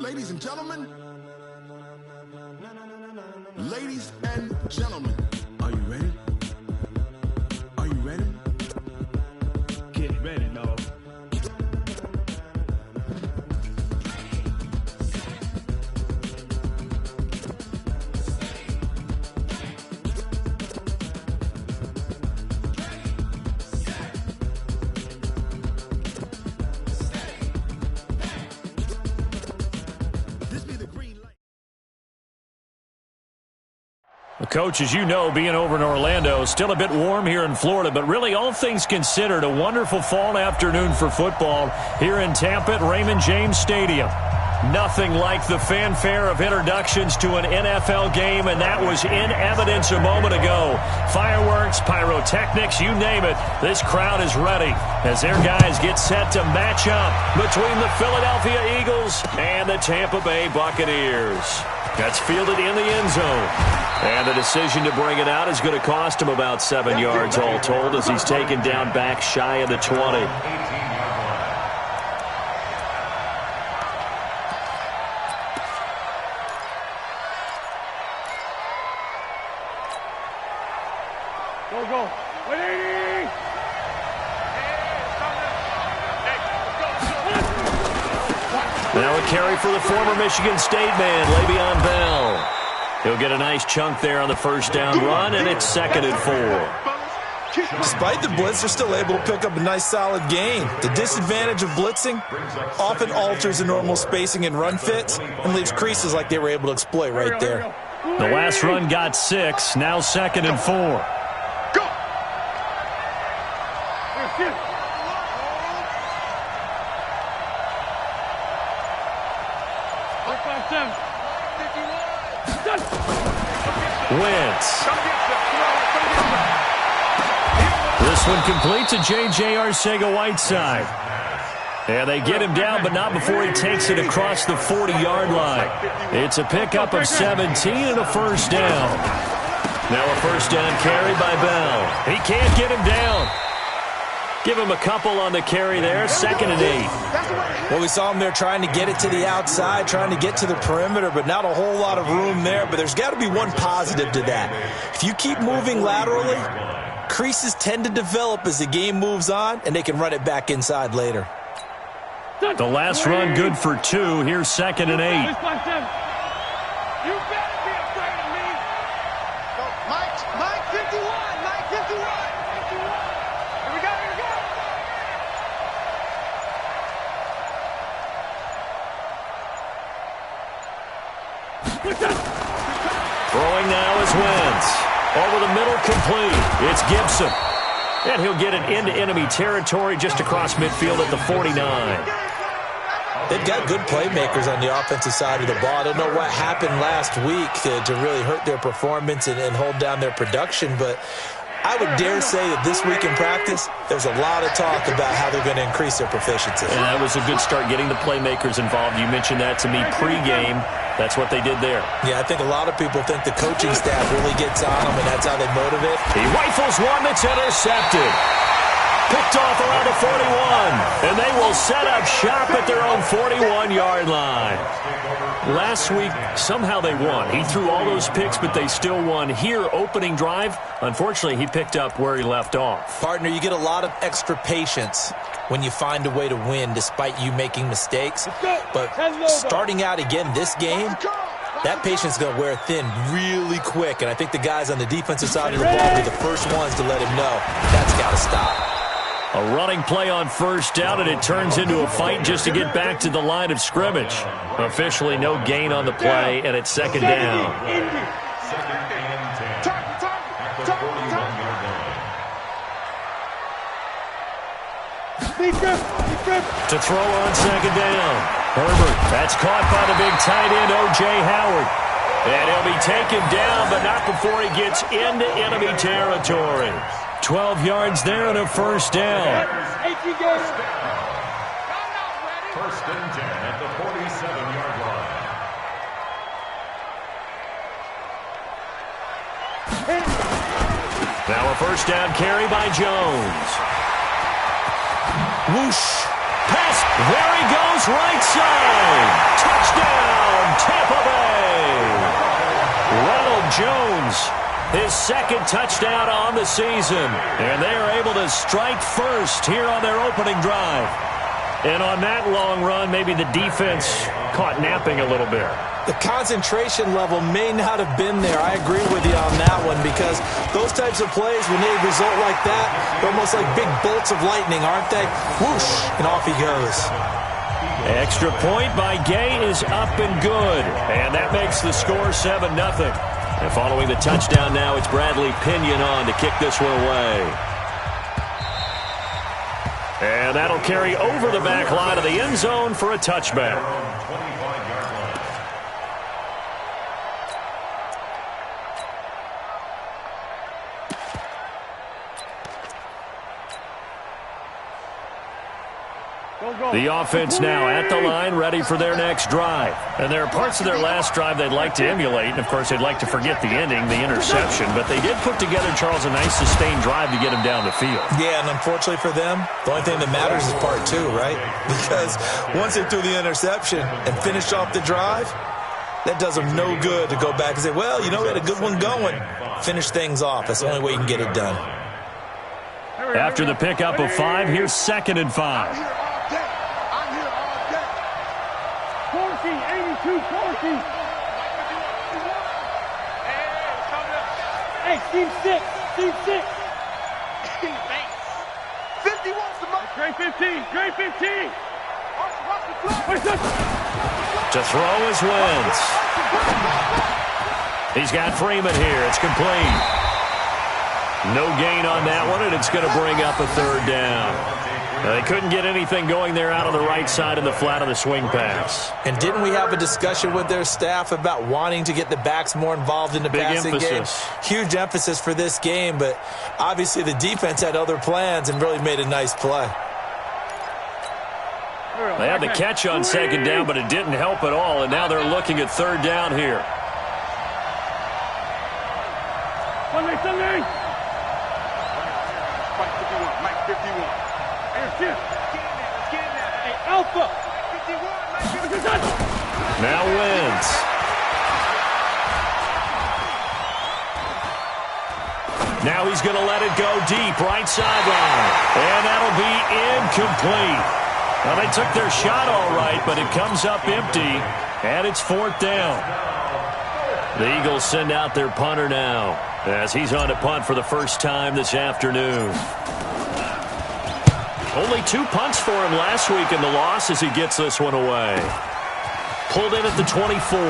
Ladies and gentlemen, ladies and gentlemen, are you ready? Are you ready? Get ready, dog. Coach, as you know, being over in Orlando, still a bit warm here in Florida, but really all things considered, a wonderful fall afternoon for football here in Tampa at Raymond James Stadium. Nothing like the fanfare of introductions to an NFL game, and that was in evidence a moment ago. Fireworks, pyrotechnics, you name it, this crowd is ready as their guys get set to match up between the Philadelphia Eagles and the Tampa Bay Buccaneers. That's fielded in the end zone. And the decision to bring it out is going to cost him about 7 yards all told as he's taken down back shy of the 20. Go. Now a carry for the former Michigan State man, Le'Veon Bell. He'll get a nice chunk there on the first down run, and it's 2nd and 4. Despite the blitz, they're still able to pick up a nice solid gain. The disadvantage of blitzing often alters the normal spacing and run fits and leaves creases like they were able to exploit right there. The last run got 6, now 2nd and 4. Wentz. This one complete to J.J. Arcega-Whiteside. And they get him down, but not before he takes it across the 40-yard line. It's a pickup of 17 and a first down. Now a first down carry by Bell. He can't get him down. Give him a couple on the carry there, 2nd and 8. Well, we saw him there trying to get it to the outside, trying to get to the perimeter, but not a whole lot of room there. But there's got to be one positive to that. If you keep moving laterally, creases tend to develop as the game moves on, and they can run it back inside later. The last run good for 2. Here's 2nd and 8. You better be afraid of me. Mike 51. Mike 51. Here we go. Throwing now is Wentz. Over the middle, complete. It's Gibson. And he'll get it into enemy territory just across midfield at the 49. They've got good playmakers on the offensive side of the ball. I don't know what happened last week to really hurt their performance and hold down their production, but I would dare say that this week in practice, there's a lot of talk about how they're going to increase their proficiency. And that was a good start getting the playmakers involved. You mentioned that to me pregame. That's what they did there. Yeah, I think a lot of people think the coaching staff really gets on them, and that's how they motivate. He rifles one that's intercepted. Picked off around the 41. And they will set up shop at their own 41-yard line. Last week, somehow they won. He threw all those picks, but they still won. Here, opening drive, unfortunately, he picked up where he left off. Partner, you get a lot of extra patience when you find a way to win despite you making mistakes. But starting out again this game, that patience is going to wear thin really quick. And I think the guys on the defensive side of the ball will be the first ones to let him know that's got to stop. A running play on first down, and it turns into a fight just to get back to the line of scrimmage. Officially no gain on the play, and it's 2nd down. To throw on 2nd down. Herbert, that's caught by the big tight end, O.J. Howard. And he'll be taken down, but not before he gets into enemy territory. 12 yards there and a first down. First and 10 at the 47-yard line. Now a first down carry by Jones. Whoosh. Pass. There he goes, right side. Touchdown. Jones, his second touchdown on the season. And they are able to strike first here on their opening drive. And on that long run, maybe the defense caught napping a little bit. The concentration level may not have been there. I agree with you on that one, because those types of plays, when they result like that, they're almost like big bolts of lightning, aren't they? Whoosh, and off he goes. Extra point by Gay is up and good. And that makes the score 7-0. And following the touchdown now, it's Bradley Pinion on to kick this one away. And that'll carry over the back line of the end zone for a touchback. The offense now at the line, ready for their next drive. And there are parts of their last drive they'd like to emulate. And, of course, they'd like to forget the ending, the interception. But they did put together, Charles, a nice sustained drive to get him down the field. Yeah, and unfortunately for them, the only thing that matters is part two, right? Because once they threw the interception and finished off the drive, that does them no good to go back and say, well, you know, we had a good one going. Finish things off. That's the only way you can get it done. After the pickup of 5, here's 2nd and 5. 82, 40. Hey, team 6. Team 6. 50 wants the money. Grade 15. Grade 15. To throw is Wentz. He's got Freeman here. It's complete. No gain on that one, and it's going to bring up a 3rd down. They couldn't get anything going there out on the right side of the flat of the swing pass. And didn't we have a discussion with their staff about wanting to get the backs more involved in the passing game? Huge emphasis for this game, but obviously the defense had other plans and really made a nice play. They had the catch on 2nd down, but it didn't help at all, and now they're looking at 3rd down here. Mike 51. Hey, Alpha. Now Wentz. Now he's going to let it go deep, right sideline. And that'll be incomplete. Well, they took their shot all right, but it comes up empty, and it's 4th down. The Eagles send out their punter now, as he's on to punt for the first time this afternoon. Only 2 punts for him last week in the loss as he gets this one away. Pulled in at the 24.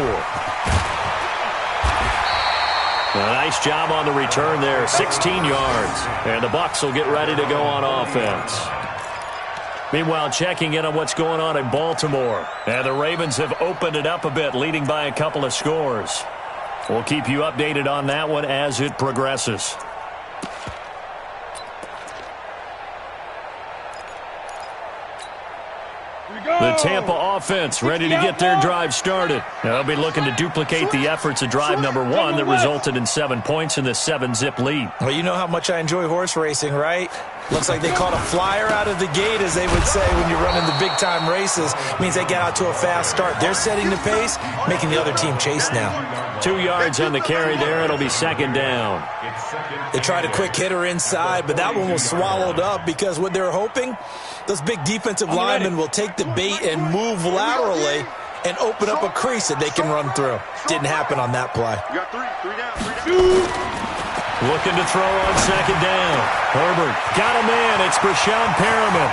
A nice job on the return there, 16 yards. And the Bucs will get ready to go on offense. Meanwhile, checking in on what's going on in Baltimore. And the Ravens have opened it up a bit, leading by a couple of scores. We'll keep you updated on that one as it progresses. The Tampa offense ready to get their drive started. They'll be looking to duplicate the efforts of drive number 1 that resulted in 7 points in the 7-zip lead. Well, you know how much I enjoy horse racing, right? Looks like they caught a flyer out of the gate, as they would say when you're running the big-time races. Means they get out to a fast start. They're setting the pace, making the other team chase now. 2 yards on the carry there. It'll be 2nd down. They tried a quick hitter inside, but that one was swallowed up because what they're hoping, those big defensive linemen will take the bait and move laterally and open up a crease that they can run through. Didn't happen on that play. You got three down. Looking to throw on 2nd down. Herbert got a man. It's Brashon Perriman.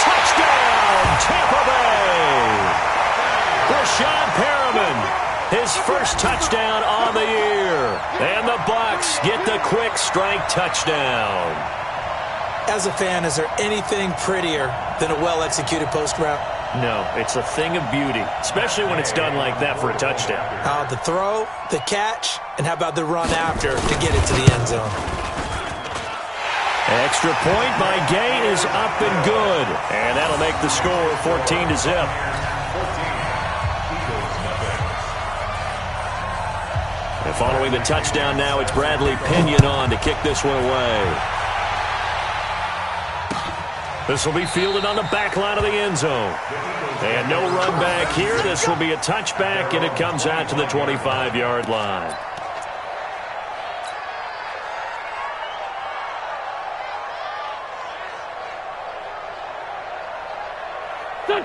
Touchdown, Tampa Bay. Brashon Perriman, his first touchdown on the year. And the Bucs get the quick strike touchdown. As a fan, is there anything prettier than a well-executed post route? No, it's a thing of beauty, especially when it's done like that for a touchdown. The throw, the catch, and how about the run after to get it to the end zone? Extra point by Gay is up and good. And that'll make the score 14-0. And following the touchdown now, it's Bradley Pinion on to kick this one away. This will be fielded on the back line of the end zone. And no run back here. This will be a touchback, and it comes out to the 25-yard line.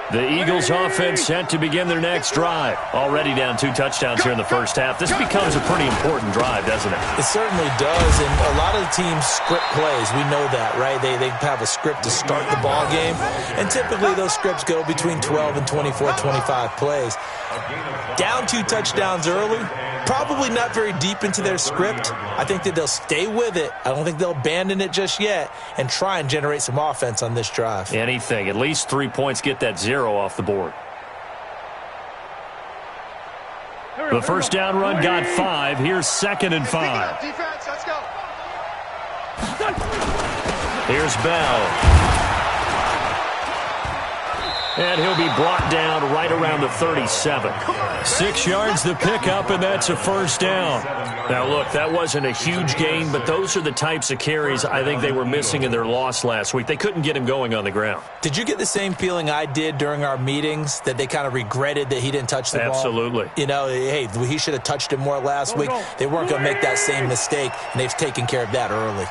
The Eagles offense set to begin their next drive. Already down 2 touchdowns here in the first half. This becomes a pretty important drive, doesn't it? It certainly does, and a lot of the teams script plays. We know that, right? They have a script to start the ball game, and typically those scripts go between 12 and 24, 25 plays. Down 2 touchdowns early, probably not very deep into their script. I think that they'll stay with it. I don't think they'll abandon it just yet and try and generate some offense on this drive. Anything. At least 3 points, get that 0 off the board. The first down run got 5. Here's 2nd and 5. Defense, let's go. Here's Bell. And he'll be brought down right around the 37. 6 yards the pickup, and that's a first down. Now, look, that wasn't a huge gain, but those are the types of carries I think they were missing in their loss last week. They couldn't get him going on the ground. Did you get the same feeling I did during our meetings, that they kind of regretted that he didn't touch the ball? Absolutely. You know, hey, he should have touched it more last week. They weren't going to make that same mistake, and they've taken care of that early.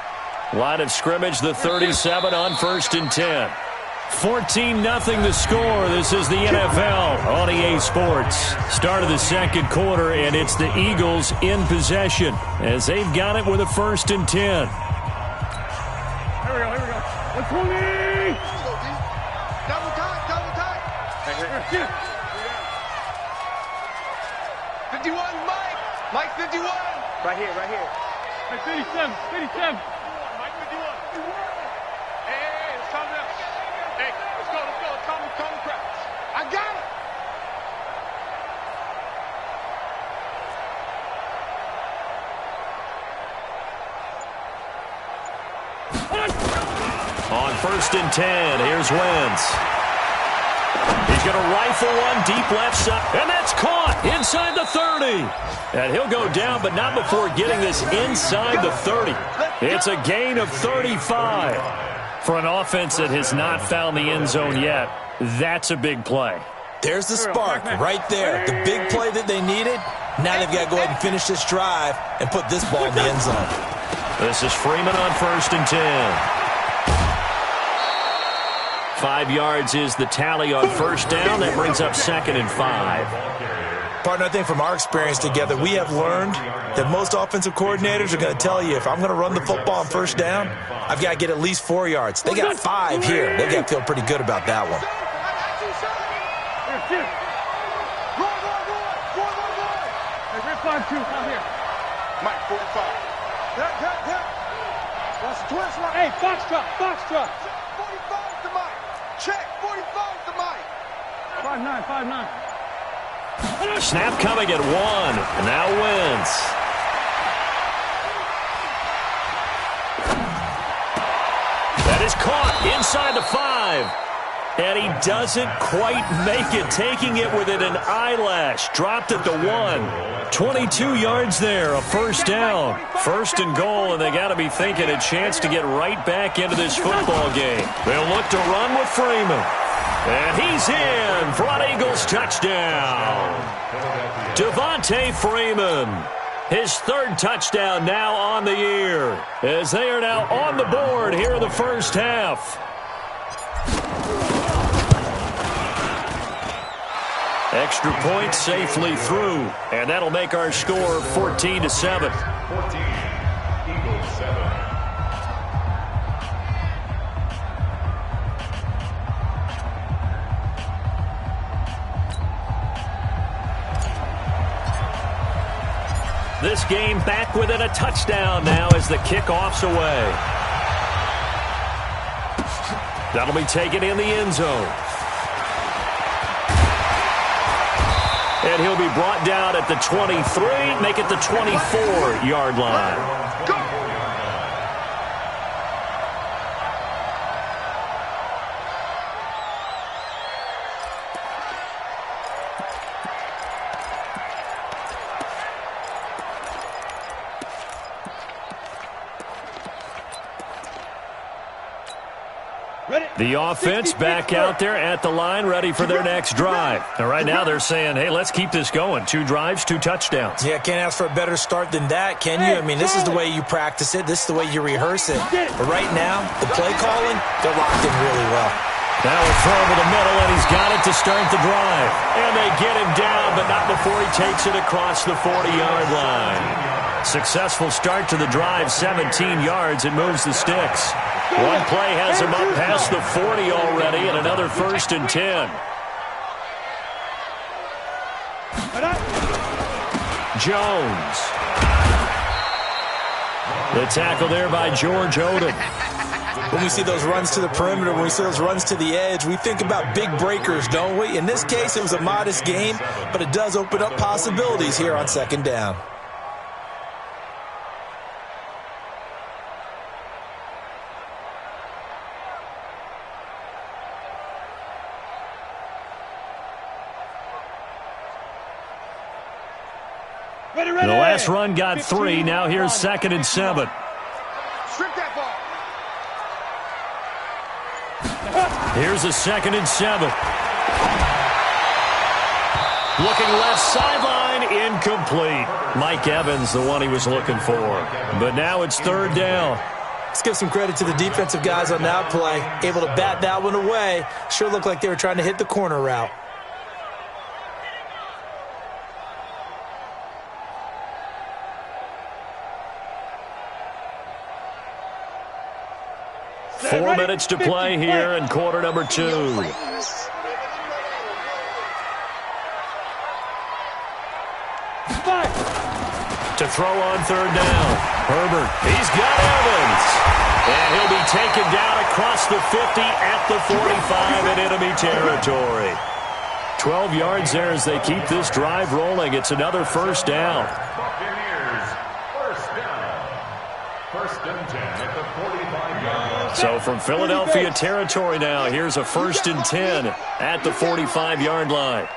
Line of scrimmage, the 37 on 1st and 10. 14-0 the score. This is the NFL on EA Sports. Start of the second quarter, and it's the Eagles in possession as they've got it with a 1st and 10. Here we go. 120. Double time. Here. 51, Mike. Mike 51. Right here. Hey, 57. Mike 51. Hey, it's time now. Hey, let's go. Come practice. I got it. On 1st and 10, here's Wentz. He's going to rifle one deep left side, and that's caught inside the 30. And he'll go down, but not before getting this inside the 30. It's a gain of 35. For an offense that has not found the end zone yet, that's a big play. There's the spark right there. The big play that they needed. Now they've got to go ahead and finish this drive and put this ball in the end zone. This is Freeman on 1st and 10. 5 yards is the tally on 1st down. That brings up 2nd and 5. Partner, I think from our experience together, we have learned that most offensive coordinators are going to tell you, if I'm going to run the football on 1st down, I've got to get at least 4 yards. They got 5 here. They've got to feel pretty good about that one. Mike 45. Hey, Foxtrot. 45 to Mike. Check. 45 to Mike. 5'9". Snap coming at 1. Now Wentz. That is caught inside the 5. And he doesn't quite make it, taking it within an eyelash. Dropped at the 1. 22 yards there, a first down. 1st and goal, and they got to be thinking a chance to get right back into this football game. They'll look to run with Freeman. And he's in for an Eagles touchdown. Devontae Freeman, his 3rd touchdown now on the year, as they are now on the board here in the first half. Extra point safely through, and that'll make our score 14-7. 14, Eagles 7. This game back within a touchdown now as the kickoff's away. That'll be taken in the end zone. And he'll be brought down at the 23, make it the 24-yard line. Ready? The offense back out there at the line, ready for their next drive. And right now they're saying, hey, let's keep this going. 2 drives, 2 touchdowns. Yeah, can't ask for a better start than that, can you? I mean, this is the way you practice it. This is the way you rehearse it. But right now, the play calling, they're locked in really well. Now a throw over the middle, and he's got it to start the drive. And they get him down, but not before he takes it across the 40-yard line. Successful start to the drive, 17 yards. It moves the sticks. One play has him up past the 40 already, and another 1st and 10. Jones. The tackle there by George Odom. When we see those runs to the perimeter, when we see those runs to the edge, we think about big breakers, don't we? In this case, it was a modest game, but it does open up possibilities here on 2nd down. The last run got 3. Now here's 2nd and 7. Strip that ball. Here's a 2nd and 7. Looking left sideline, incomplete. Mike Evans, the one he was looking for. But now it's 3rd down. Let's give some credit to the defensive guys on that play. Able to bat that one away. Sure looked like they were trying to hit the corner route. Four minutes to play here in quarter number 2. To throw on 3rd down. Herbert, he's got Evans. And he'll be taken down across the 50 at the 45 in enemy territory. 12 yards there as they keep this drive rolling. It's another 1st down. Buccaneers, 1st down. 1st and 10 at the 45-yard line. So from Philadelphia territory now, here's a 1st and 10 at the 45-yard line.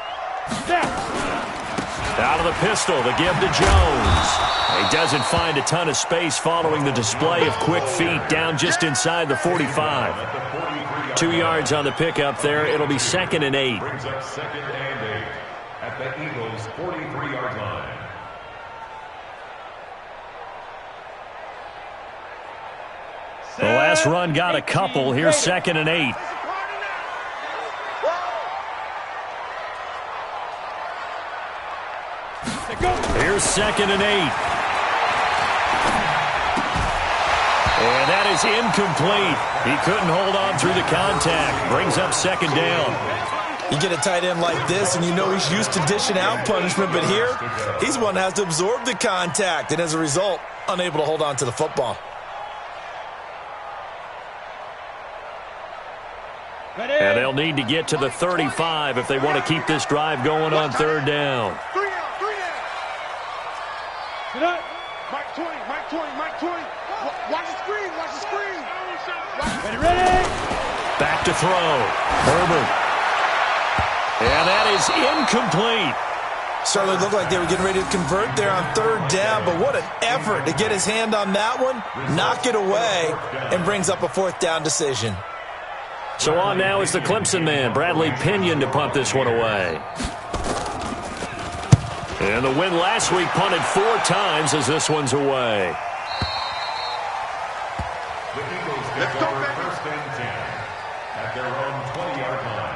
Out of the pistol, the give to Jones. He doesn't find a ton of space following the display of quick feet down just inside the 45. 2 yards on the pickup there. It'll be 2nd and 8. Brings up 2nd and 8 at the Eagles' 43-yard line. The last run got a couple. Here's 2nd and 8. Here's 2nd and 8. And that is incomplete. He couldn't hold on through the contact. Brings up 2nd down. You get a tight end like this, and you know he's used to dishing out punishment, but here, he's one that has to absorb the contact, and as a result, unable to hold on to the football. And they'll need to get to the 35 if they want to keep this drive going on 3rd down. 3 down, 3 down. Mike 20, Mike 20, Mike 20. Watch the screen, watch the screen. Ready. Back to throw. Herbert. And that is incomplete. Certainly looked like they were getting ready to convert there on 3rd down, but what an effort to get his hand on that one, knock it away, and brings up a 4th down decision. So on now is the Clemson man, Bradley Pinion, to punt this one away. And the win last week punted 4 times as this one's away. The Eagles take over 1st and 10 at their own 20-yard line.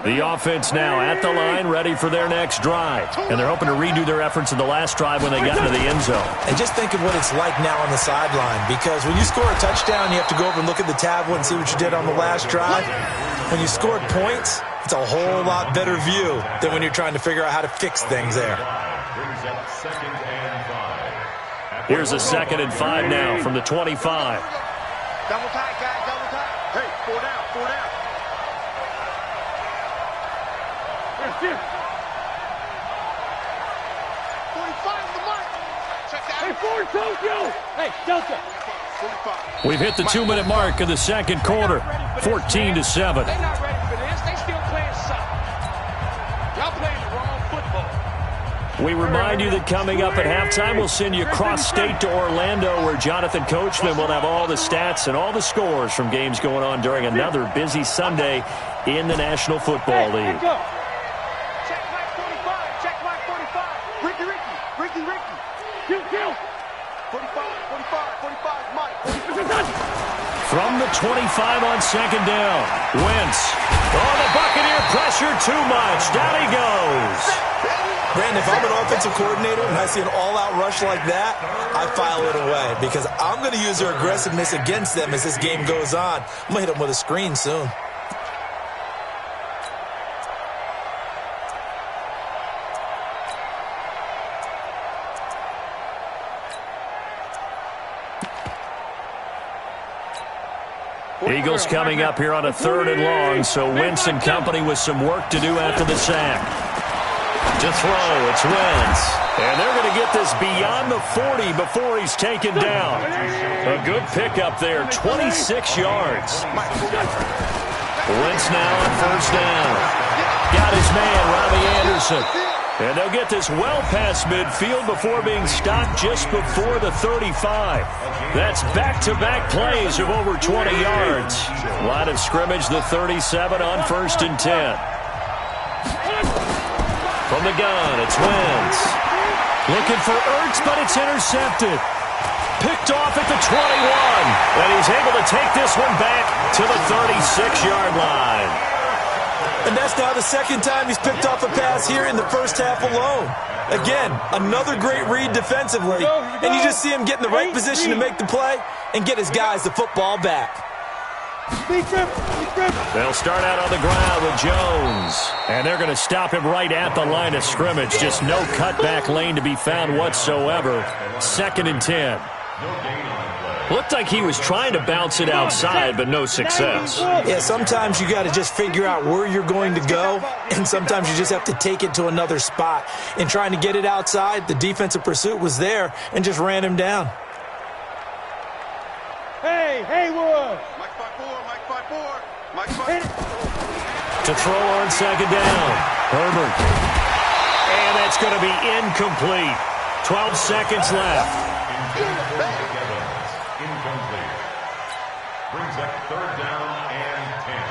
The offense now at the line, ready for their next drive. And they're hoping to redo their efforts in the last drive when they got into the end zone. And just think of what it's like now on the sideline, because when you score a touchdown, you have to go over and look at the tablet and see what you did on the last drive. When you scored points, it's a whole lot better view than when you're trying to figure out how to fix things there. Brings up 2nd and 5. Here's a 2nd and 5 now from the 25. Double tight, guys, double tight. Hey, 4 down, 4 down. 45 on the mark. Check that. Hey, 4 Tokyo. Hey, Delta. We've hit the 2-minute mark of the second quarter, 14-7. They're not ready for this. They still playing soft. Y'all playing the wrong football. We remind you that coming up at halftime, we'll send you cross-state to Orlando, where Jonathan Coachman will have all the stats and all the scores from games going on during another busy Sunday in the National Football League. Check Mike 45. Check Mike 45. Ricky. 45, Mike. From the 25 on second down, Wentz. Oh, the Buccaneer pressure too much. Down he goes. Brandon, if I'm an offensive coordinator and I see an all-out rush like that, I file it away because I'm going to use their aggressiveness against them as this game goes on. I'm going to hit them with a screen soon. Eagles coming up here on a 3rd and long, so Wentz and company with some work to do after the sack. To throw, it's Wentz. And they're going to get this beyond the 40 before he's taken down. A good pickup there, 26 yards. Wentz now on 1st down. Got his man, Robbie Anderson. And they'll get this well past midfield before being stopped just before the 35. That's back-to-back plays of over 20 yards. Line of scrimmage, the 37 on 1st and 10. From the gun, it's Wentz. Looking for Ertz, but it's intercepted. Picked off at the 21. And he's able to take this one back to the 36-yard line. And that's now the second time he's picked off a pass here in the first half alone. Again, another great read defensively. And you just see him get in the right position to make the play and get his guys the football back. They'll start out on the ground with Jones. And they're going to stop him right at the line of scrimmage. Just no cutback lane to be found whatsoever. 2nd and 10. Looked like he was trying to bounce it outside, but no success. Yeah, sometimes you got to just figure out where you're going to go, and sometimes you just have to take it to another spot. In trying to get it outside, the defensive pursuit was there and just ran him down. Hey, Haywood! Mike 5-4. To throw on 2nd down, Herbert. And that's going to be incomplete. 12 seconds left. Incomplete. Brings up 3rd down and 10.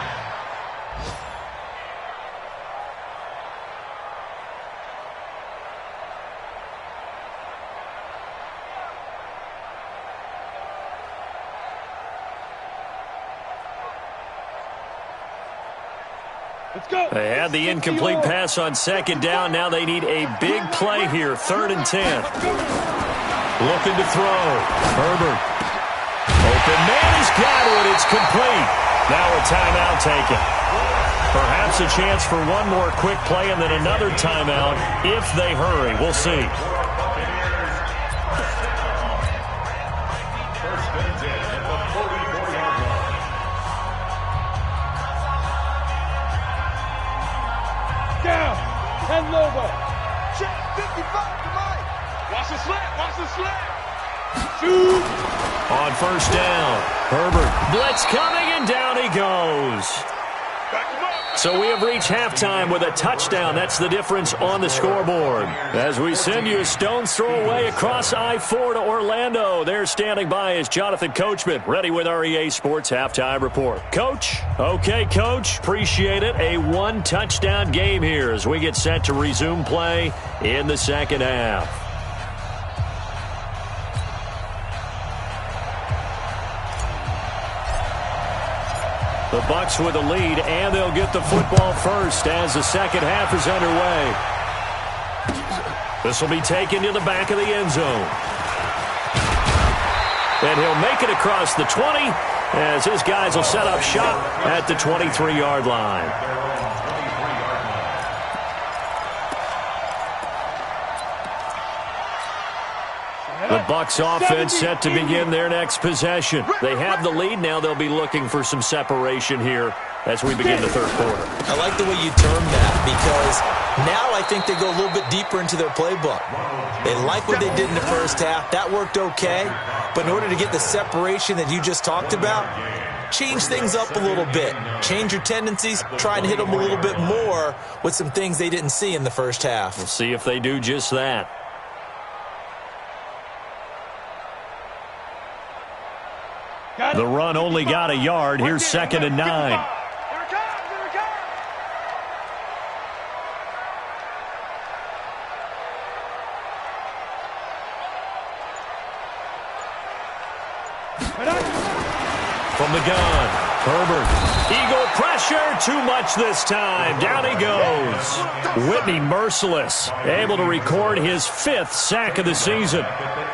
Let's go. They had the incomplete pass on 2nd down. Now they need a big play here. 3rd and 10. Looking to throw. Herbert. Open man has got it. It's complete. Now a timeout taken. Perhaps a chance for one more quick play and then another timeout if they hurry. We'll see. 1st and 10 at the 44-yard line. Down. Head over. Check 55 to Mike. Watch the slant. Shoot. On 1st down, Herbert. Blitz coming, and down he goes. So we have reached halftime with a touchdown. That's the difference on the scoreboard. As we send you a stone's throw away across I-4 to Orlando. There standing by is Jonathan Coachman, ready with our EA Sports Halftime Report. Coach? Okay, Coach. Appreciate it. A 1-touchdown game here as we get set to resume play in the second half. The Bucs with a lead, and they'll get the football first as the second half is underway. This will be taken to the back of the end zone. And he'll make it across the 20 as his guys will set up shop at the 23-yard line. The Bucs offense set to begin their next possession. They have the lead. Now they'll be looking for some separation here as we begin the third quarter. I like the way you term that, because now I think they go a little bit deeper into their playbook. They like what they did in the first half. That worked okay. But in order to get the separation that you just talked about, change things up a little bit. Change your tendencies. Try and hit them a little bit more with some things they didn't see in the first half. We'll see if they do just that. The run only got a yard. Here's 2nd and 9. From the gun, Herbert. Eagle pressure, too much this time. Down he goes. Whitney merciless, able to record his 5th sack of the season.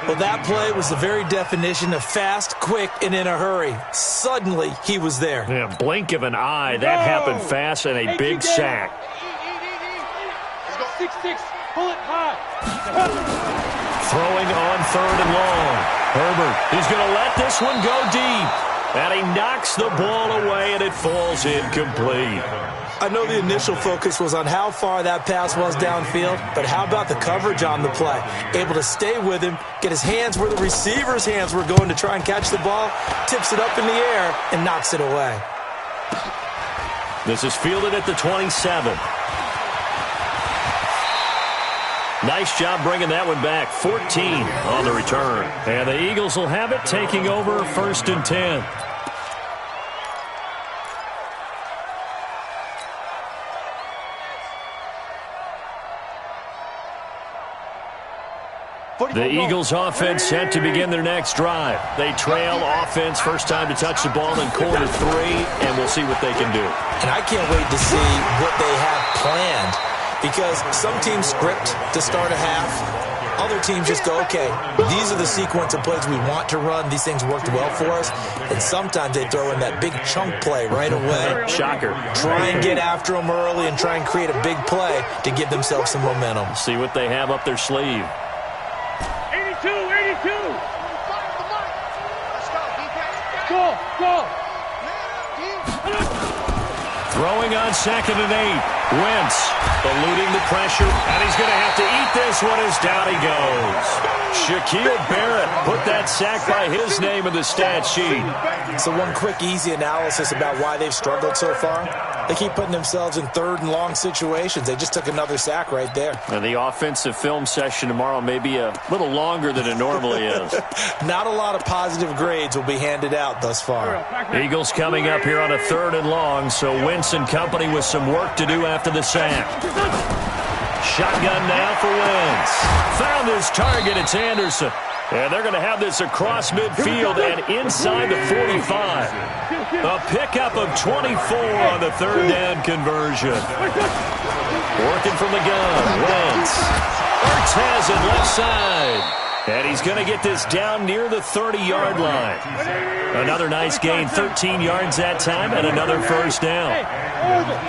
Well, that play was the very definition of fast, quick, and in a hurry. Suddenly, he was there. Yeah, blink of an eye. That happened fast and a big sack. 6-6, pull it high. Throwing on 3rd and long. Herbert, he's going to let this one go deep. And he knocks the ball away, and it falls incomplete. I know the initial focus was on how far that pass was downfield, but how about the coverage on the play? Able to stay with him, get his hands where the receiver's hands were going to try and catch the ball, tips it up in the air, and knocks it away. This is fielded at the 27. Nice job bringing that one back. 14 on the return. And the Eagles will have it, taking over 1st and 10. The Eagles offense set to begin their next drive. They trail offense, first time to touch the ball in quarter 3, and we'll see what they can do. And I can't wait to see what they have planned, because some teams script to start a half. Other teams just go, okay, these are the sequence of plays we want to run. These things worked well for us. And sometimes they throw in that big chunk play right away. Shocker. Try and get after them early and try and create a big play to give themselves some momentum. See what they have up their sleeve. 82. Go. Throwing on 2nd and 8. Wentz eluding the pressure, and he's going to have to eat this one as down he goes. Shaquille Barrett put that sack by his name in the stat sheet. So one quick, easy analysis about why they've struggled so far. They keep putting themselves in 3rd and long situations. They just took another sack right there. And the offensive film session tomorrow may be a little longer than it normally is. Not a lot of positive grades will be handed out thus far. Eagles coming up here on a 3rd and long, so Wentz and company with some work to do after the sack. Shotgun now for Wentz. Found his target. It's Anderson. And they're going to have this across midfield and inside the 45. A pickup of 24 on the 3rd down conversion. Working from the gun. Wentz. Ertz has it left side. And he's going to get this down near the 30-yard line. Another nice gain, 13 yards that time, and another first down.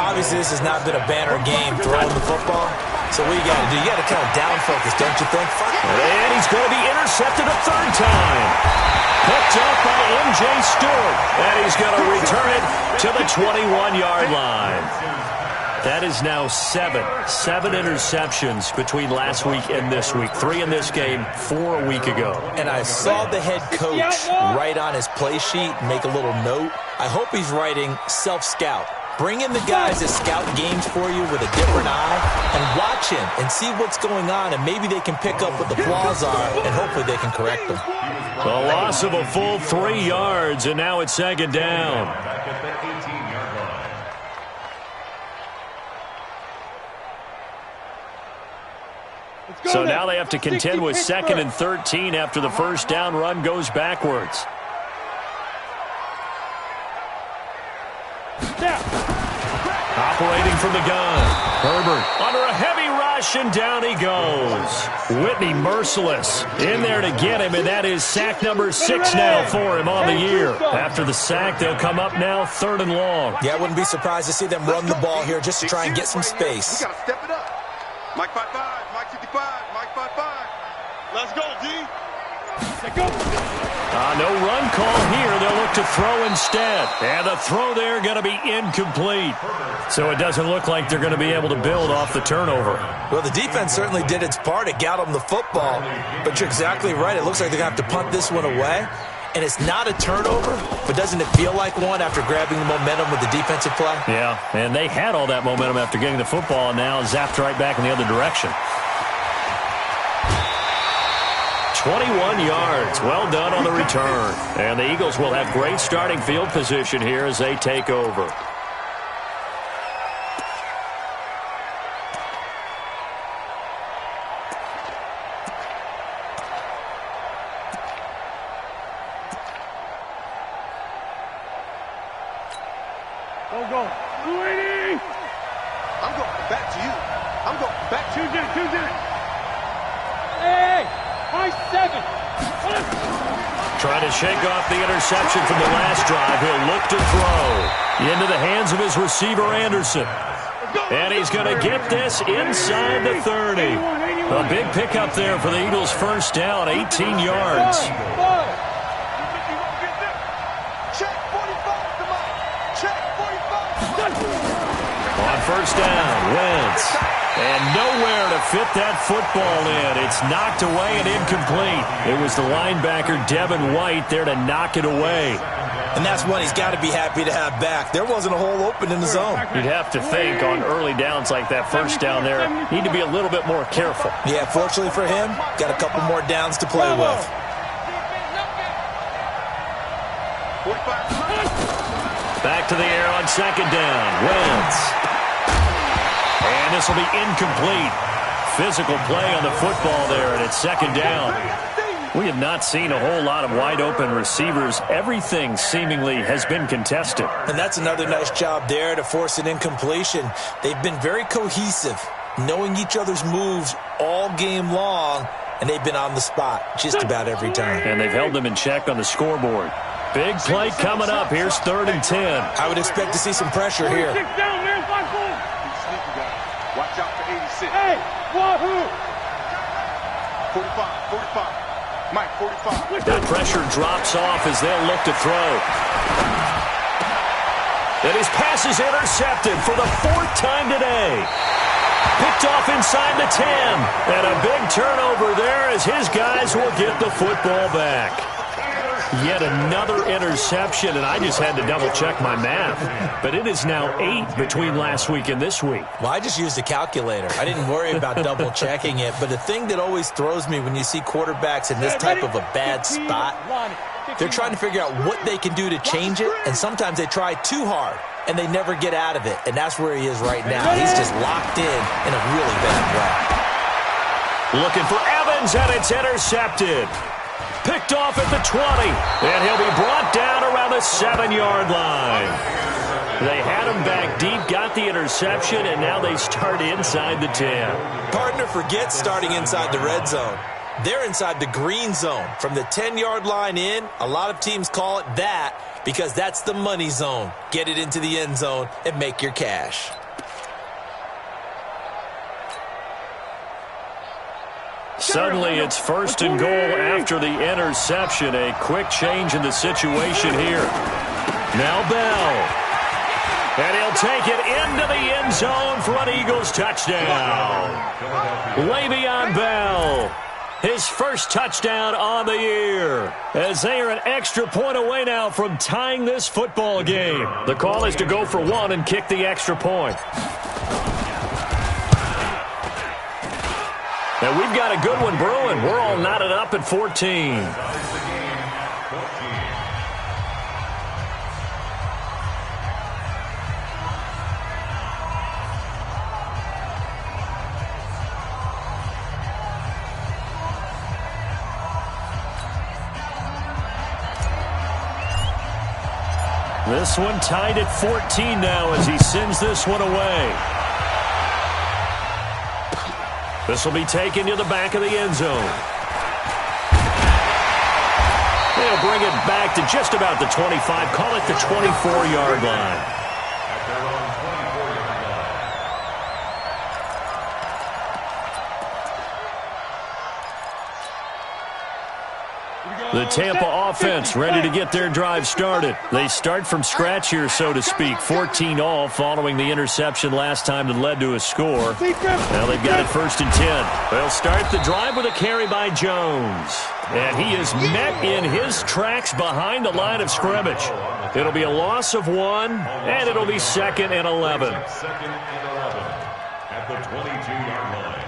Obviously, this has not been a banner game throwing the football. So what you got to do? You got to kind of down focus, don't you think? And he's going to be intercepted a 3rd time. Picked up by M.J. Stewart. And he's going to return it to the 21-yard line. That is now 7 interceptions between last week and this week. 3 in this game, 4 a week ago. And I saw the head coach write on his play sheet, make a little note. I hope he's writing self-scout. Bring in the guys that scout games for you with a different eye and watch him and see what's going on, and maybe they can pick up what the flaws are, and hopefully they can correct them. A loss of a full 3 yards, and now it's 2nd down. So now they have to contend with 2nd and 13 after the first down run goes backwards. Operating from the gun. Herbert under a heavy rush, and down he goes. Whitney merciless in there to get him, and that is sack number 6 now for him on the year. After the sack, they'll come up now 3rd and long. Yeah, I wouldn't be surprised to see them run the ball here just to try and get some space. We got to step it up. Mike 5-5, Mike 55, Mike 5-5. Let's go, D. No run call here. They'll look to throw instead. And the throw there going to be incomplete. So it doesn't look like they're going to be able to build off the turnover. Well, the defense certainly did its part. It got them the football. But you're exactly right. It looks like they're going to have to punt this one away. And it's not a turnover, but doesn't it feel like one after grabbing the momentum with the defensive play? Yeah, and they had all that momentum after getting the football and now zapped right back in the other direction. 21 yards. Well done on the return. And the Eagles will have great starting field position here as they take over. Go. 280. I'm going back to you. I'm going back to you. Hey, high 7. Trying to shake off the interception from the last drive. He'll look to throw into the hands of his receiver, Anderson. And he's going to get this inside the 30. A big pickup there for the Eagles' first down, 18 yards. On first down, Wentz. And nowhere to fit that football in. It's knocked away and incomplete. It was the linebacker, Devin White, there to knock it away. And that's one he's got to be happy to have back. There wasn't a hole open in the zone. You'd have to think on early downs like that first down there, need to be a little bit more careful. Yeah, fortunately for him, got a couple more downs to play with. Back to the air on second down. Wentz. And this will be incomplete. Physical play on the football there, and it's second down. We have not seen a whole lot of wide-open receivers. Everything seemingly has been contested. And that's another nice job there to force an incompletion. They've been very cohesive, knowing each other's moves all game long, and they've been on the spot just about every time. And they've held them in check on the scoreboard. Big play coming up. Here's 3rd and 10. I would expect to see some pressure here. Watch out for 86. Hey, wahoo! 45. Mike, 45. That pressure drops off as they'll look to throw. And his pass is intercepted for the 4th time today. Picked off inside the 10. And a big turnover there as his guys will get the football back. Yet another interception, and I just had to double-check my math. But it is now 8 between last week and this week. Well, I just used a calculator. I didn't worry about double-checking it. But the thing that always throws me when you see quarterbacks in this type of a bad spot, they're trying to figure out what they can do to change it, and sometimes they try too hard, and they never get out of it. And that's where he is right now. He's just locked in a really bad way. Looking for Evans, and it's intercepted. Picked off at the 20, and he'll be brought down around the 7-yard line. They had him back deep, got the interception, and now they start inside the 10. Partner forgets starting inside the red zone. They're inside the green zone. From the 10-yard line in, a lot of teams call it that because that's the money zone. Get it into the end zone and make your cash. Suddenly, it's 1st and goal after the interception. A quick change in the situation here. Now Bell. And he'll take it into the end zone for an Eagles touchdown. Le'Veon Bell, his first touchdown on the year. As they are an extra point away now from tying this football game. The call is to go for 1 and kick the extra point. And we've got a good one brewing. We're all knotted up at 14. This one tied at 14 now as he sends this one away. This will be taken to the back of the end zone. They'll bring it back to just about the 25. Call it the 24-yard line. The Tampa offense ready to get their drive started. They start from scratch here, so to speak. 14 all following the interception last time that led to a score. Now they've got it 1st and 10. They'll start the drive with a carry by Jones. And he is met in his tracks behind the line of scrimmage. It'll be a loss of 1, and it'll be 2nd and 11. 2nd and 11 at the 22-yard line.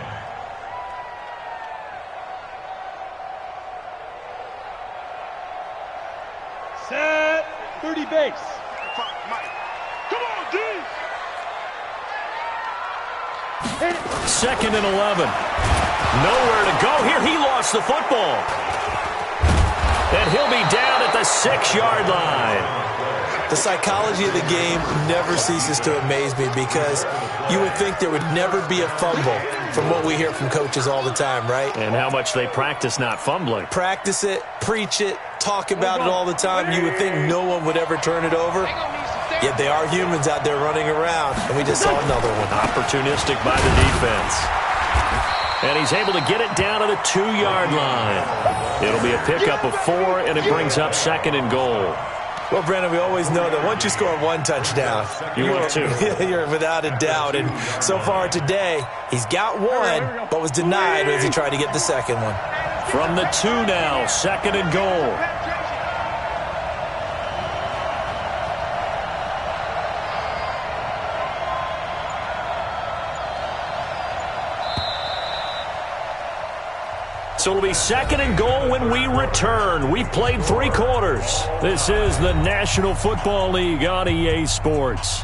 Set 30 base. Come on, D! 2nd and 11. Nowhere to go here. He lost the football. And he'll be down at the 6-yard line. The psychology of the game never ceases to amaze me because you would think there would never be a fumble from what we hear from coaches all the time, right? And how much they practice not fumbling. Practice it, preach it, talk about it all the time. You would think no one would ever turn it over. Yet they are humans out there running around, and we just saw another one. Opportunistic by the defense. And he's able to get it down to the 2-yard line. It'll be a pickup of 4, and it brings up 2nd and goal. Well, Brandon, we always know that once you score 1 touchdown, you're without a doubt. And so far today, he's got 1, but was denied as he tried to get the 2nd one. From the 2 now, 2nd and goal. So it'll be 2nd and goal when we return. We've played 3 quarters. This is the National Football League on EA Sports.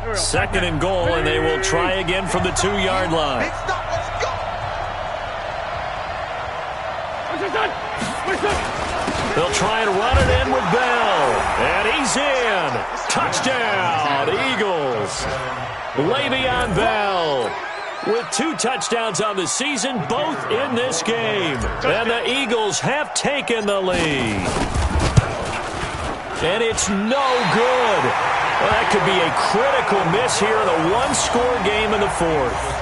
2nd and goal, and they will try again from the 2-yard line. They'll try and run it in with Bell. And he's in. Touchdown, Eagles. Le'Veon Bell with 2 touchdowns on the season, both in this game. And the Eagles have taken the lead. And it's no good. Well, that could be a critical miss here in a 1-score game in the 4th.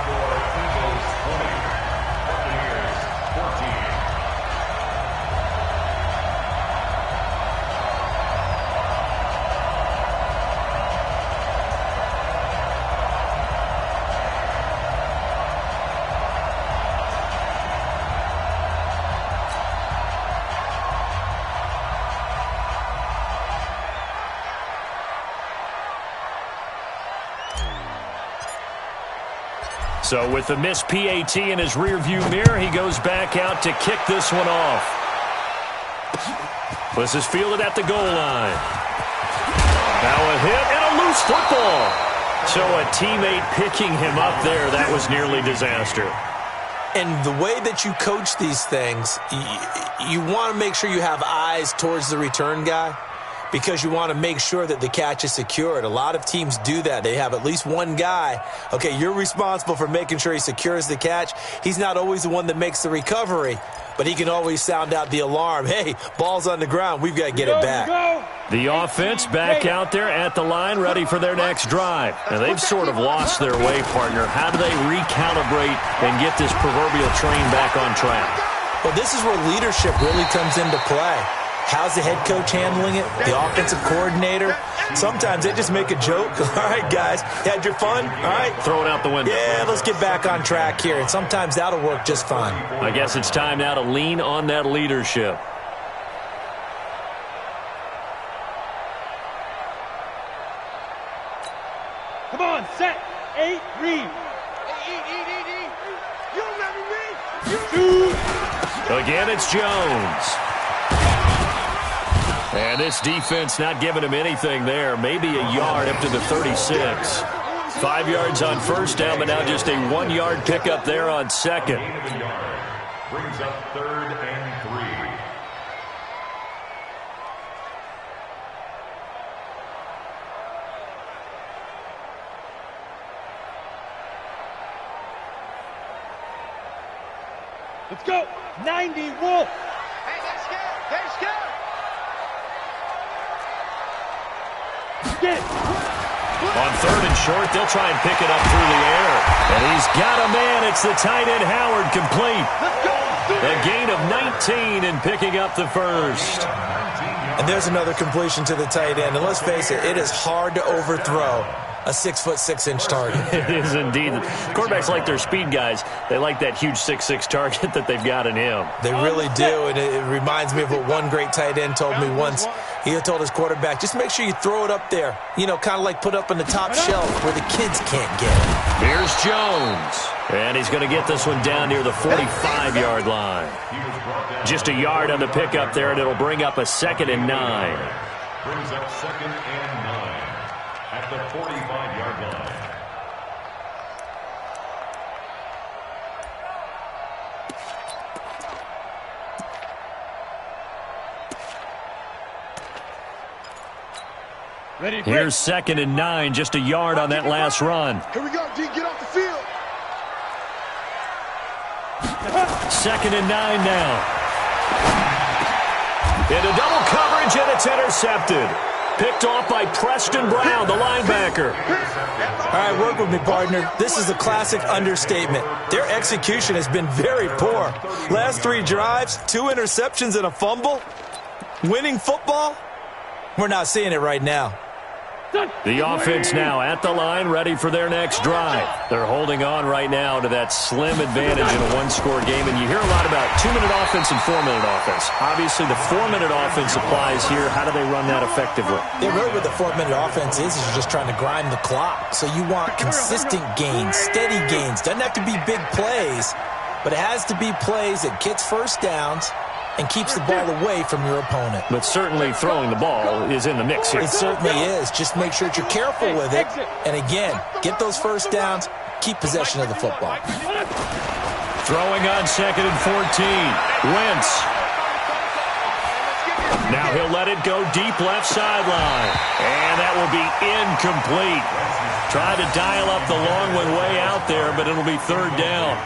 So with the missed PAT in his rearview mirror, he goes back out to kick this one off. This is fielded at the goal line. Now a hit and a loose football. So a teammate picking him up there, that was nearly disaster. And the way that you coach these things, you want to make sure you have eyes towards the return guy, because you want to make sure that the catch is secured. A lot of teams do that. They have at least one guy. Okay, you're responsible for making sure he secures the catch. He's not always the one that makes the recovery, but he can always sound out the alarm. Hey, ball's on the ground. We've got to get it back. The offense back out there at the line, ready for their next drive. Now, they've sort of lost their way, partner. How do they recalibrate and get this proverbial train back on track? Well, this is where leadership really comes into play. How's the head coach handling it? The offensive coordinator? Sometimes they just make a joke. All right, guys, you had your fun? All right. Throw it out the window. Yeah, let's get back on track here. And sometimes that'll work just fine. I guess it's time now to lean on that leadership. Come on, set, 8, read. You let me read. Again, it's Jones. And this defense not giving him anything there. Maybe a yard up to the 36. 5 yards on first down, but now just a 1-yard pickup there on second. Brings up 3rd and 3. Let's go. 90 Wolf. Hey, they're scared. They're scared. On 3rd and short, they'll try and pick it up through the air. And he's got a man. It's the tight end, Howard, complete. Let's go. A gain of 19 and picking up the first. And there's another completion to the tight end. And let's face it, it is hard to overthrow a 6'6" target. It is indeed. Quarterbacks like their speed guys. They like that huge 6'6" target that they've got in him. They really do, and it reminds me of what one great tight end told me once. He told his quarterback, just make sure you throw it up there. You know, kind of like put up on the top shelf where the kids can't get it. Here's Jones. And he's going to get this one down near the 45-yard line. Just a yard on the pickup there, and it'll bring up a 2nd and 9. Brings up 2nd and 9 at the 45-yard line. Here's 2nd and 9, just a yard on that last run. Here we go, D. Get off the field. 2nd and 9 now. Into double coverage, and it's intercepted. Picked off by Preston Brown, the linebacker. All right, work with me, partner. This is a classic understatement. Their execution has been very poor. Last 3 drives, 2 interceptions and a fumble. Winning football? We're not seeing it right now. The offense now at the line, ready for their next drive. They're holding on right now to that slim advantage in a one-score game, and you hear a lot about 2-minute offense and 4-minute offense. Obviously, the 4-minute offense applies here. How do they run that effectively? Yeah, really what the 4-minute offense is you're just trying to grind the clock. So you want consistent gains, steady gains. Doesn't have to be big plays, but it has to be plays that gets first downs and keeps the ball away from your opponent. But certainly throwing the ball is in the mix here. It certainly is. Just make sure that you're careful with it. And again, get those first downs, keep possession of the football. Throwing on 2nd and 14. Wentz. Now he'll let it go deep left sideline. And that will be incomplete. Tried to dial up the long one way out there, but it'll be 3rd down.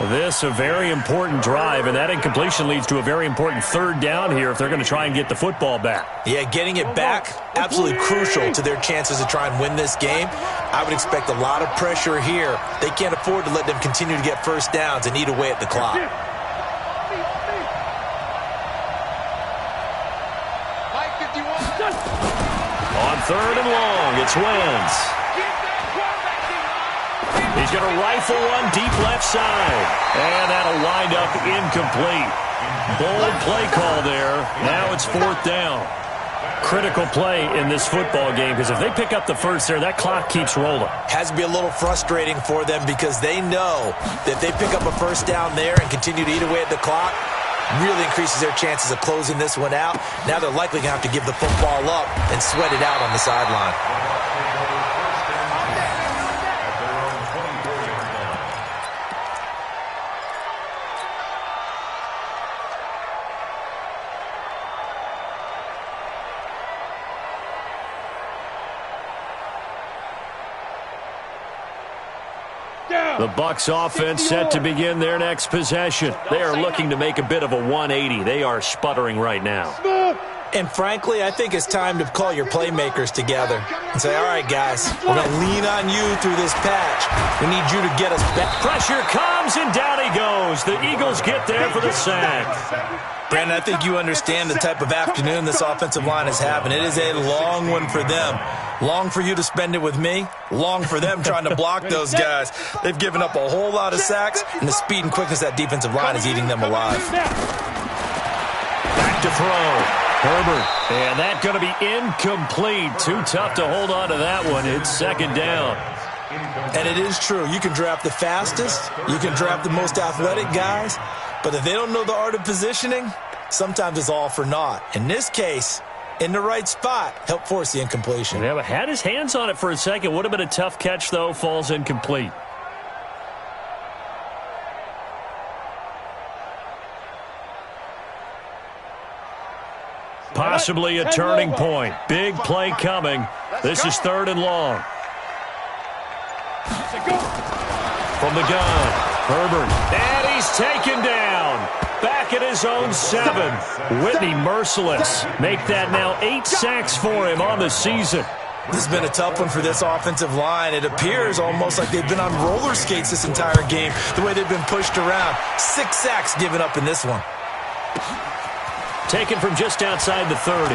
This a very important drive, and that incompletion leads to a very important 3rd down here if they're going to try and get the football back. Yeah, getting it back, absolutely crucial to their chances to try and win this game. I would expect a lot of pressure here. They can't afford to let them continue to get first downs and eat away at the clock. On 3rd and long, it's Wentz. He's going to rifle one deep left side. And that'll wind up incomplete. Bold play call there. Now it's 4th down. Critical play in this football game, because if they pick up the first there, that clock keeps rolling. Has to be a little frustrating for them because they know that if they pick up a first down there and continue to eat away at the clock, really increases their chances of closing this one out. Now they're likely going to have to give the football up and sweat it out on the sideline. The Bucs offense set to begin their next possession. They are looking to make a bit of a 180. They are sputtering right now. And frankly, I think it's time to call your playmakers together and say, all right, guys, we're going to lean on you through this patch. We need you to get us back. Pressure comes, and down he goes. The Eagles get there for the sack. Brandon, I think you understand the type of afternoon this offensive line is having. It is a long one for them. Long for you to spend it with me. Long for them trying to block those guys. They've given up a whole lot of sacks, and the speed and quickness of that defensive line is eating them alive. Back to throw. Herbert. And that's going to be incomplete. Too tough to hold on to that one. It's 2nd down. And it is true. You can draft the fastest. You can draft the most athletic guys. But if they don't know the art of positioning, sometimes it's all for naught. In this case, in the right spot, help force the incompletion. Yeah, but had his hands on it for a second. Would have been a tough catch, though. Falls incomplete. Possibly a turning point. Big play coming. This is 3rd and long. From the gun, Herbert. And he's taken down. Back at his own 7. Whitney merciless. Make that now 8 sacks for him on the season. This has been a tough one for this offensive line. It appears almost like they've been on roller skates this entire game, the way they've been pushed around. 6 sacks given up in this one. Taken from just outside the 30.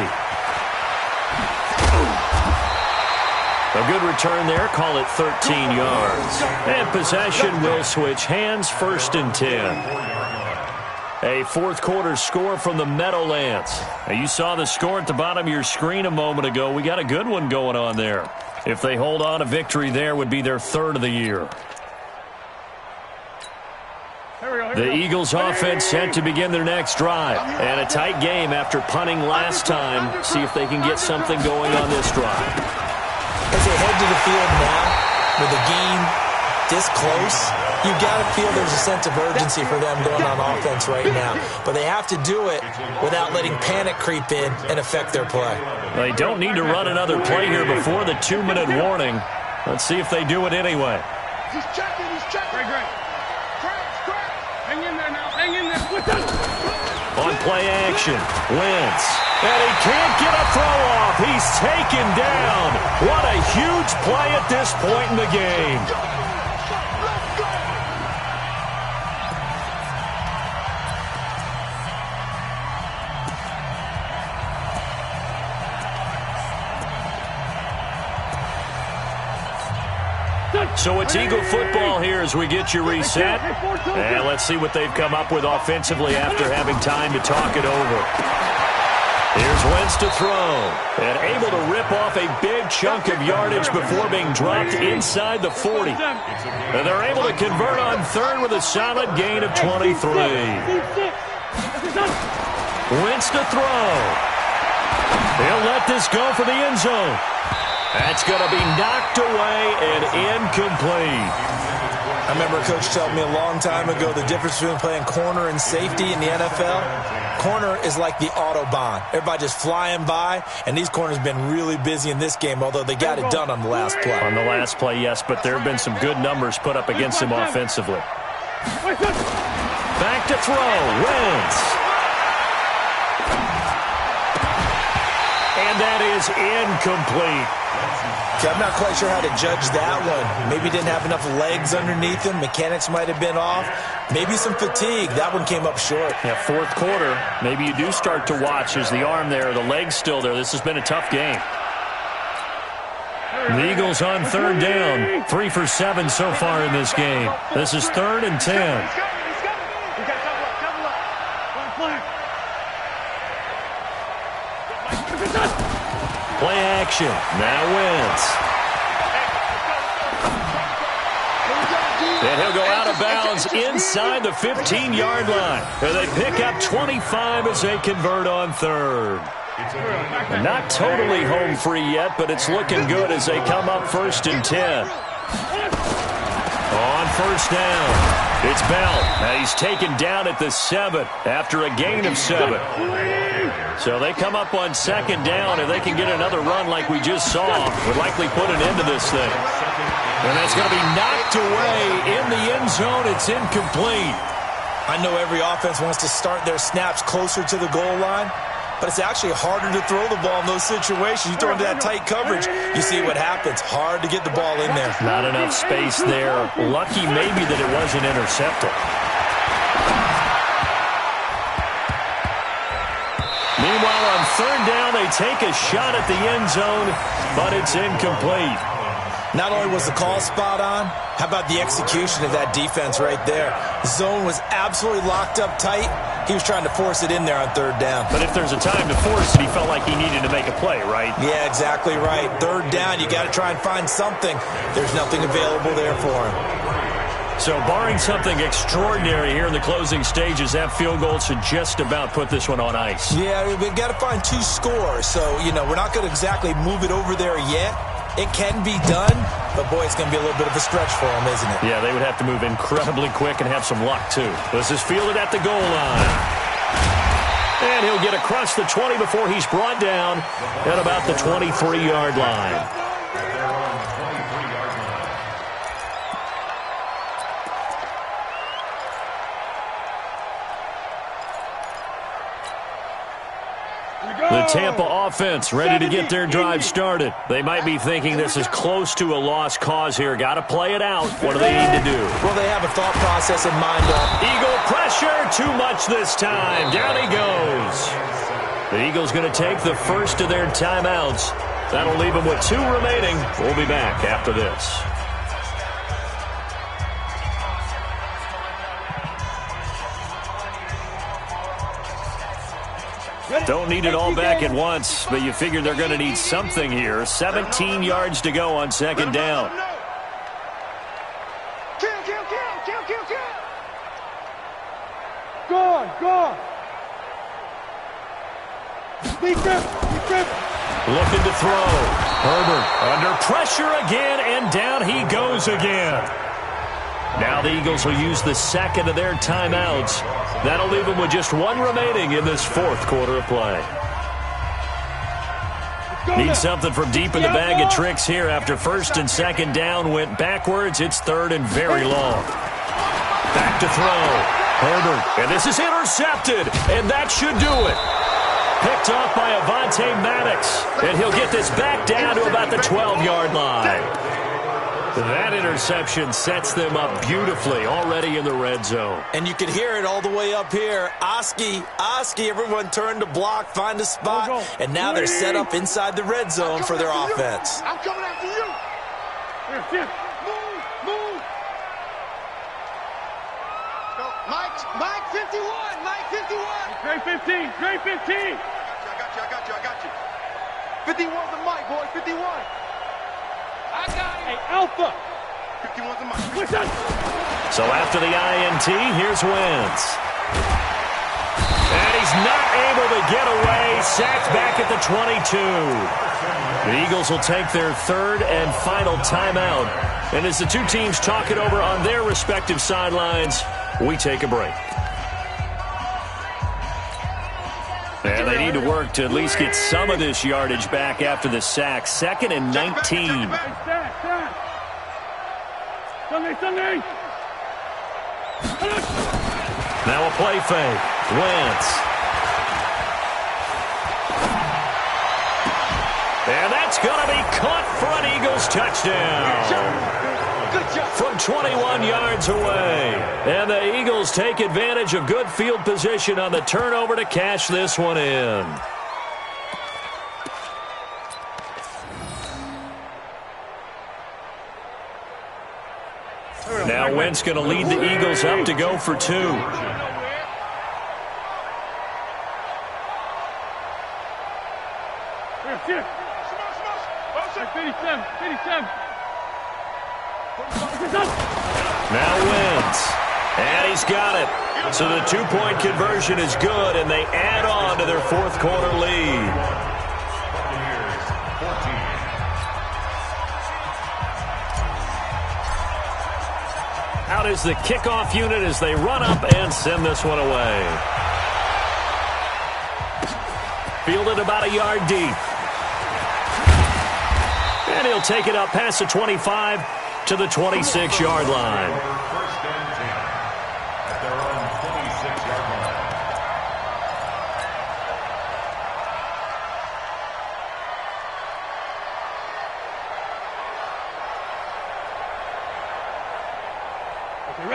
A good return there. Call it 13 yards. And possession will switch hands, 1st and 10. A fourth quarter score from the Meadowlands. Now, you saw the score at the bottom of your screen a moment ago. We got a good one going on there. If they hold on, a victory there would be their 3rd of the year. The Eagles offense set to begin their next drive. And a tight game after punting last time. See if they can get something going on this drive. As they head to the field now, with the game this close, you got to feel there's a sense of urgency for them going on offense right now. But they have to do it without letting panic creep in and affect their play. They don't need to run another play here before the 2-minute warning. Let's see if they do it anyway. He's checking. Great. Hang in there now. Hang in there. On play action, Wentz. And he can't get a throw off. He's taken down. What a huge play at this point in the game. So it's Eagle football here as we get you reset. And let's see what they've come up with offensively after having time to talk it over. Here's Wentz to throw. And able to rip off a big chunk of yardage before being dropped inside the 40. And they're able to convert on 3rd with a solid gain of 23. Wentz to throw. He'll let this go for the end zone. That's going to be knocked away and incomplete. I remember a coach told me a long time ago the difference between playing corner and safety in the NFL. Corner is like the Autobahn. Everybody just flying by, and these corners have been really busy in this game, although they got it done on the last play. On the last play, yes, but there have been some good numbers put up against him offensively. Back to throw. Wentz. And that is incomplete. Okay, I'm not quite sure how to judge that one. Maybe didn't have enough legs underneath him. Mechanics might have been off. Maybe some fatigue. That one came up short. Yeah, fourth quarter, maybe you do start to watch. Is the arm there, the leg's still there. This has been a tough game. The Eagles on 3rd down. 3 for 7 so far in this game. This is 3rd and 10. Play action. Now Wentz. And he'll go out of bounds inside the 15-yard line. And they pick up 25 as they convert on 3rd. And not totally home free yet, but it's looking good as they come up 1st and 10. On 1st down, it's Bell. Now he's taken down at the 7 after a gain of 7. So they come up on 2nd down. If they can get another run like we just saw, would likely put an end to this thing. And that's going to be knocked away in the end zone. It's incomplete. I know every offense wants to start their snaps closer to the goal line, but it's actually harder to throw the ball in those situations. You throw into that tight coverage, you see what happens. Hard to get the ball in there. Not enough space there. Lucky maybe that it wasn't intercepted. Meanwhile, on 3rd down, they take a shot at the end zone, but it's incomplete. Not only was the call spot on, how about the execution of that defense right there? The zone was absolutely locked up tight. He was trying to force it in there on 3rd down. But if there's a time to force it, he felt like he needed to make a play, right? Yeah, exactly right. 3rd down, you got to try and find something. There's nothing available there for him. So barring something extraordinary here in the closing stages, that field goal should just about put this one on ice. Yeah, we've got to find 2 scores. So, we're not going to exactly move it over there yet. It can be done, but boy, it's going to be a little bit of a stretch for them, isn't it? Yeah, they would have to move incredibly quick and have some luck, too. This is fielded at the goal line. And he'll get across the 20 before he's brought down at about the 23-yard line. The Tampa offense ready to get their drive started. They might be thinking this is close to a lost cause here. Got to play it out. What do they need to do? Well, they have a thought process in mind. Eagle pressure. Too much this time. Down he goes. The Eagles going to take the first of their timeouts. That'll leave them with 2 remaining. We'll be back after this. Don't need it all back at once, but you figure they're going to need something here. 17 yards to go on second down. Kill. Go. Deep grip. Looking to throw. Herbert under pressure again, and down he goes again. Now the Eagles will use the second of their timeouts. That'll leave them with just 1 remaining in this 4th quarter of play. Need something from deep in the bag of tricks here after 1st and 2nd down went backwards. It's 3rd and very long. Back to throw. Herbert, and this is intercepted, and that should do it. Picked off by Avonte Maddox, and he'll get this back down to about the 12-yard line. That interception sets them up beautifully already in the red zone. And you can hear it all the way up here. Oski, everyone turned to block, find a spot, and now they're set up inside the red zone for their offense. I'm coming after you. Move. Go. Mike 51. Great 15. I got you. 51's the Mike, boy. 51. I got it. Hey, Alpha. 51's the Mike. So after the INT, here's Wentz. And he's not able to get away. Sacked back at the 22. The Eagles will take their 3rd and final timeout. And as the 2 teams talk it over on their respective sidelines, we take a break. And they need to work to at least get some of this yardage back after the sack. 2nd and 19. Now a play fake. Wentz. And that's going to be caught for an Eagles touchdown. From 21 yards away. And the Eagles take advantage of good field position on the turnover to cash this one in. Now Wentz going to lead the Eagles up to go for 2. Now Wentz. And he's got it. So the 2-point conversion is good, and they add on to their 4th quarter lead. Out is the kickoff unit as they run up and send this one away. Fielded about a yard deep. And he'll take it up past the 25 to the 26-yard line. First and 10 at their own 26-yard line.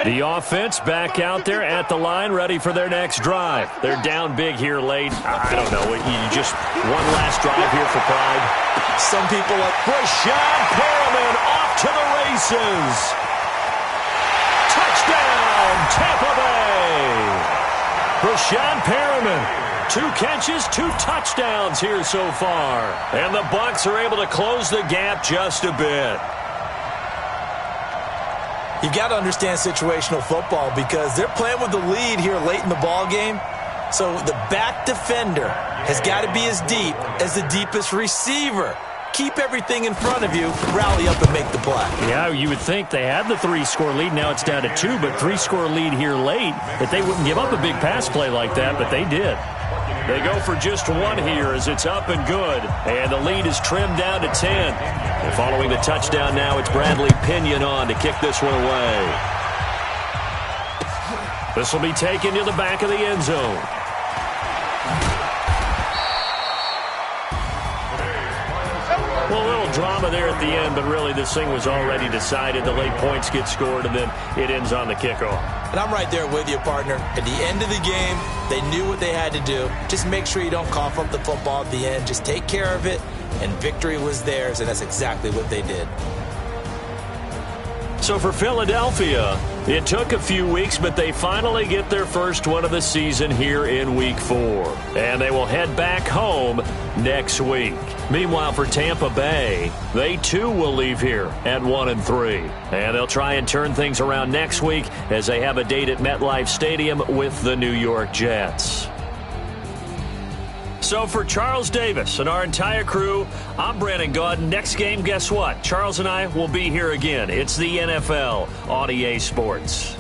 The offense back out there at the line, ready for their next drive. They're down big here late. I don't know. You just one last drive here for pride. Some people like Rashawn Perriman off to the races. Touchdown, Tampa Bay. Rashawn Perriman, 2 catches, 2 touchdowns here so far. And the Bucs are able to close the gap just a bit. You've got to understand situational football because they're playing with the lead here late in the ball game. So the back defender has got to be as deep as the deepest receiver. Keep everything in front of you, rally up and make the play. Yeah, you would think they had the 3-score lead. Now it's down to 2, but 3-score lead here late, that they wouldn't give up a big pass play like that, but they did. They go for just 1 here as it's up and good, and the lead is trimmed down to 10. And following the touchdown now, it's Bradley Pinion on to kick this one away. This will be taken to the back of the end zone. drama there at the end, but really this thing was already decided. The late points get scored, and then it ends on the kickoff. And I'm right there with you, partner. At the end of the game, they knew what they had to do. Just make sure you don't cough up the football at the end. Just take care of it, and victory was theirs, and that's exactly what they did. So for Philadelphia, it took a few weeks, but they finally get their first one of the season here in Week 4. And they will head back home next week. Meanwhile, for Tampa Bay, they too will leave here at 1-3. And they'll try and turn things around next week as they have a date at MetLife Stadium with the New York Jets. So for Charles Davis and our entire crew, I'm Brandon Gaudin. Next game, guess what? Charles and I will be here again. It's the NFL on EA Sports.